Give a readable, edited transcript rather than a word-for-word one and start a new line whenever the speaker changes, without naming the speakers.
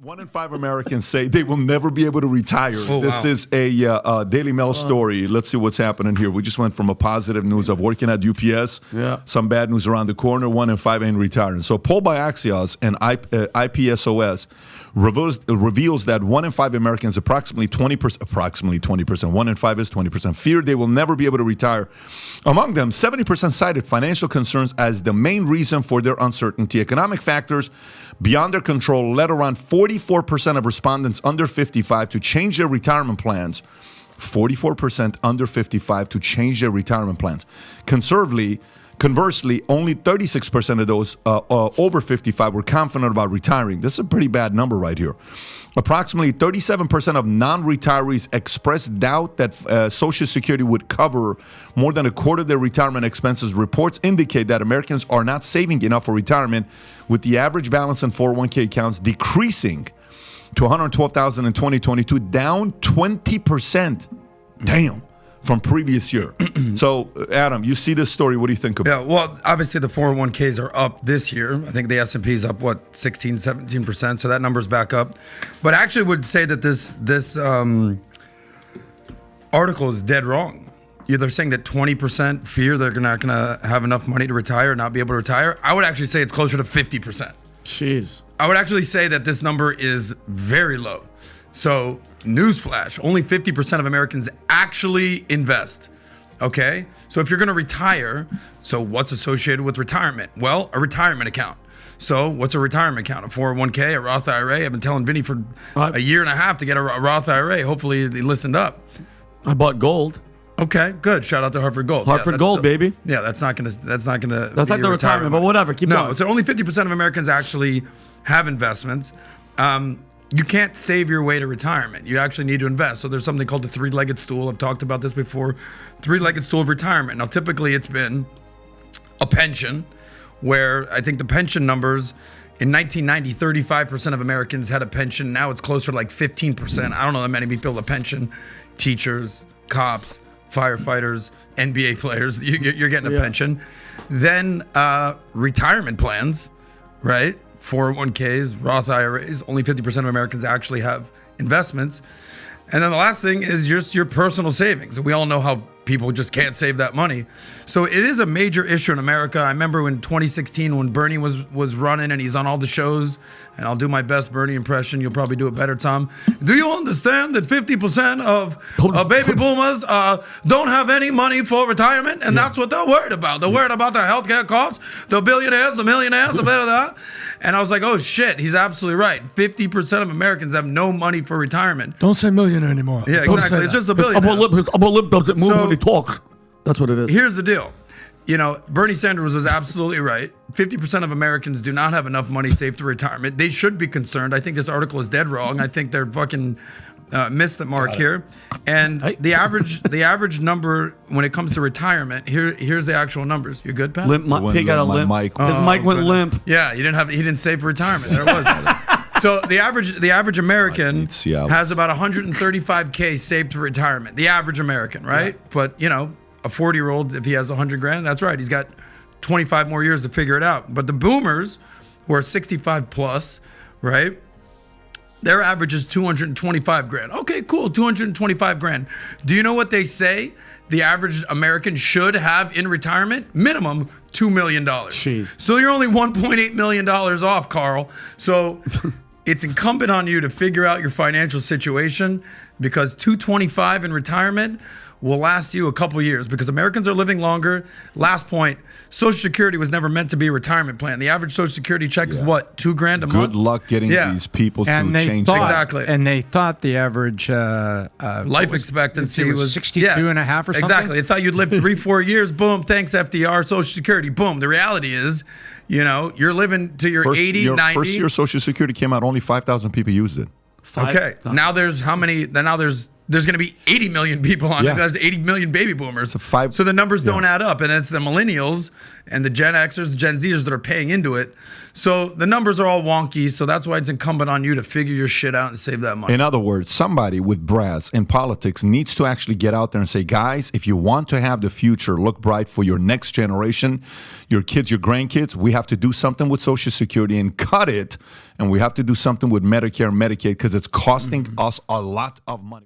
1 in 5 Americans say they will never be able to retire.
Oh,
this is a Daily Mail story. Let's see what's happening here. We just went from a positive news of working at UPS, some bad news around the corner, 1 in 5 ain't retiring. So, poll by Axios and IPSOS reveals that 1 in 5 Americans, approximately 20%, 1 in 5 is 20%, fear they will never be able to retire. Among them, 70% cited financial concerns as the main reason for their uncertainty. Economic factors beyond their control led around 44% of respondents under 55 to change their retirement plans. 44% under 55 to change their retirement plans. Conversely, only 36% of those over 55 were confident about retiring. This is a pretty bad number right here. Approximately 37% of non-retirees expressed doubt that Social Security would cover more than a quarter of their retirement expenses. Reports indicate that Americans are not saving enough for retirement, with the average balance in 401k accounts decreasing to $112,000 in 2022, down 20%. Damn. From previous year. So, Adam, you see this story. What do you think about it?
Yeah, well, obviously the 401ks are up this year. I think the S&P is up, 16, 17%. So that number's back up. But I actually would say that this article is dead wrong. They're saying that 20% fear they're not going to have enough money to retire, not be able to retire. I would actually say it's closer to 50%.
Jeez.
I would actually say that this number is very low. So, newsflash, only 50% of Americans actually invest, okay? So if you're gonna retire, so what's associated with retirement? Well, a retirement account. So what's a retirement account? A 401k, a Roth IRA? I've been telling Vinny for a year and a half to get a Roth IRA. Hopefully he listened up.
I bought gold.
Okay, good. Shout out to Hartford Gold.
Hartford Gold, baby.
Yeah, that's not gonna. That's
like the retirement, but whatever. Keep going.
No, so only 50% of Americans actually have investments. You can't save your way to retirement. You actually need to invest. So there's something called the three-legged stool. I've talked about this before. Three-legged stool of retirement. Now, typically it's been a pension, where I think the pension numbers in 1990, 35% of Americans had a pension. Now it's closer to like 15%. I don't know that many people have a pension. Teachers, cops, firefighters, NBA players, you're getting a pension. Then retirement plans, right? 401ks, Roth IRAs, only 50% of Americans actually have investments. And then the last thing is just your personal savings. And we all know how people just can't save that money. So it is a major issue in America. I remember in 2016 when Bernie was running and he's on all the shows, and I'll do my best Bernie impression. You'll probably do it better, Tom. Do you understand that 50% of baby boomers don't have any money for retirement? And that's what they're worried about. They're worried about their healthcare costs, the billionaires, the millionaires, the blah, blah, blah. And I was like, oh shit, he's absolutely right. 50% of Americans have no money for retirement.
Don't say millionaire anymore.
Yeah, exactly. It's just a billionaire.
His upper lip doesn't move when he talks. That's what it is.
Here's the deal. Bernie Sanders was absolutely right. 50% of Americans do not have enough money saved to retirement. They should be concerned. I think this article is dead wrong. I think they're fucking missed the mark here. And the average number when it comes to retirement, here's the actual numbers. You good, Pat?
He got a limp. His mic went limp.
Yeah, he didn't save for retirement. There it was. So the average American has about 135K saved to retirement. The average American, right? Yeah. But a 40-year-old, if he has $100,000, that's right. He's got 25 more years to figure it out. But the boomers, who are 65 plus, right? Their average is $225,000. Okay, cool, $225,000. Do you know what they say the average American should have in retirement? Minimum $2 million.
Jeez.
So you're only $1.8 million off, Carl. So it's incumbent on you to figure out your financial situation, because $225,000 in retirement will last you a couple years, because Americans are living longer. Last point, Social Security was never meant to be a retirement plan. The average Social Security check is what, $2,000 a month?
Good luck getting these people to change that.
Exactly.
And they thought the average
life expectancy was
62 and a half or something.
Exactly. They thought you'd live 3-4 years. Boom. Thanks, FDR. Social Security. Boom. The reality is, you're living to your 80, 90.
First year Social Security came out, only 5,000 people used it.
Okay. Now there's how many? Now there's going to be 80 million people on it. There's 80 million baby boomers. So the numbers don't add up. And it's the millennials and the Gen Xers, the Gen Zers that are paying into it. So the numbers are all wonky. So that's why it's incumbent on you to figure your shit out and save that money.
In other words, somebody with brass in politics needs to actually get out there and say, guys, if you want to have the future look bright for your next generation, your kids, your grandkids, we have to do something with Social Security and cut it and we have to do something with Medicare and Medicaid because it's costing us a lot of money.